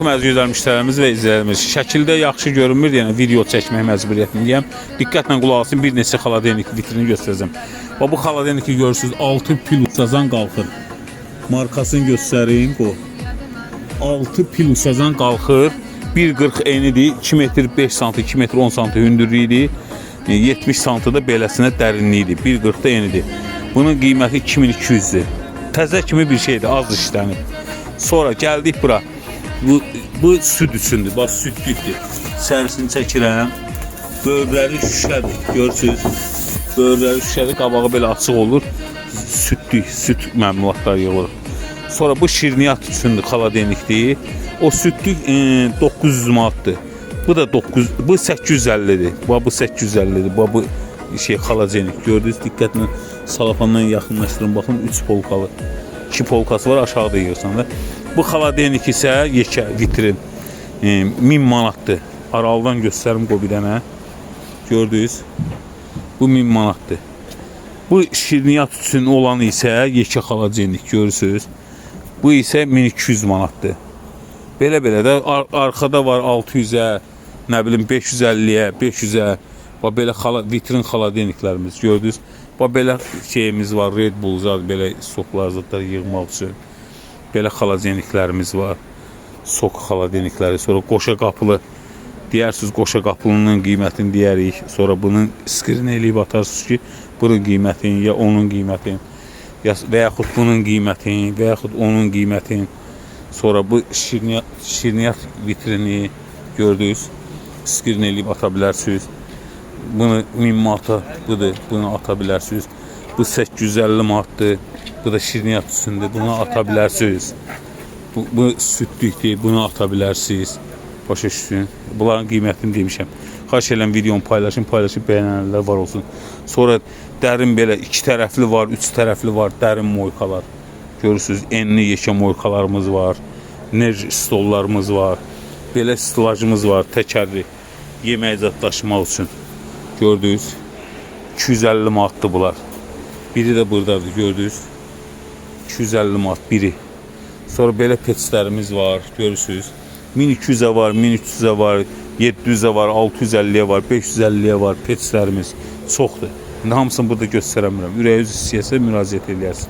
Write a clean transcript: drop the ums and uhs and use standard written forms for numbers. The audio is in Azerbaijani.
Əziz gözəl müştərimiz və izləyicilərimiz, şəkildə yaxşı görünmür, yəni video çəkmək məcburiyyətindəyəm. Diqqətlə qulaq asın, bir neçə xaladenik vitrini göstərəcəm. Və bu xaladeniki görürsünüz, 6 pil uçazan qalxır. Markasını göstəreyim, bu. 6 pil uçazan qalxır. 1.40 enidir, 2 metr 5 sm, 2 metr 10 sm hündürlüyüdür. 70 sm da beləsinə dərinliyidir, 1.40 da enidir. Bunun qiyməti 2200'dür. Təzə kimi bir şeydir, az işlənib. Sonra gəldik bura. Bu süt üçündür. Bax, sütlükdür. Sərisini çəkirəm. Böğürləri şüşədir. Görürsünüz. Böğürləri şüşədir. Qabağı belə açıq olur. Sütlük, süt məmulatlar yığılır. Sonra bu şirniyyat üçündür. Xaladenikdir. O sütlük 900 manatdır. Bu da 850'dir. Bu 850'dir. Bu şey xaladenik. Gördünüz. Diqqətlə salafandan yaxınlaşdırın. Baxın, 3 polkalı. 2 polkası var, aşağıda yığırsan da. Bu xaladenik isə yekə vitrin 1000 manatdır. Aralıdan göstərim qoy bir dənə. Gördünüz. Bu 1000 manatdır. Bu şirniyyat üçün olan isə yekə xaladenik görürsünüz. Bu isə 1200 manatdır. Belə-belə də arxada var 600'ə, nə bilim 550'yə, 500'ə. Bax belə vitrin xaladeniklərimiz gördünüz. Bax belə şeyimiz var, Red Bull zad, belə soklar zadlar yığmaq üçün. Belə xaladeniklərimiz var. Sok xaladenikləri. Sonra qoşa qapılı. Deyirsiniz qoşa qapılının qiymətini deyərik. Sonra bunun skrin eləyib atarsınız ki, bunun qiymətini, ya onun qiymətini, və yaxud bunun qiymətini, və yaxud onun qiymətini. Sonra bu şirniyyat vitrini gördünüz. Skrin eləyib ata bilərsiniz. Bunu 1000 manata, budur, bunu ata bilərsiniz. Bu 850 manatdır. Bu da şirniyyat üstündür. Bunu ata bilərsiniz. Bu sütlükdür. Bunu ata bilərsiniz. Başa düşün. Bunların qiymətini demişəm. Xahiş edirəm videonu paylaşın, bəyənənlər var olsun. Sonra dərin belə 2 tərəfli var, 3 tərəfli var, dərin moykalar. Görürsünüz, enli yekə moykalarımız var. Enerji stollarımız var. Belə stilajımız var, təkərli. Yemək zat daşımaq üçün. Gördünüz. 250 manatdır bunlar. Biri de buradadır, gördünüz. 250 manat biri. Sonra belə peçlərimiz var, görürsünüz. 1200'ə var, 1300'ə var, 700'ə var, 650'yə var, 550'yə var peçlərimiz çoxdur. İndi hamısını burada göstərəmirəm. Ürəyiniz istəyirsə müraciət edərsiniz.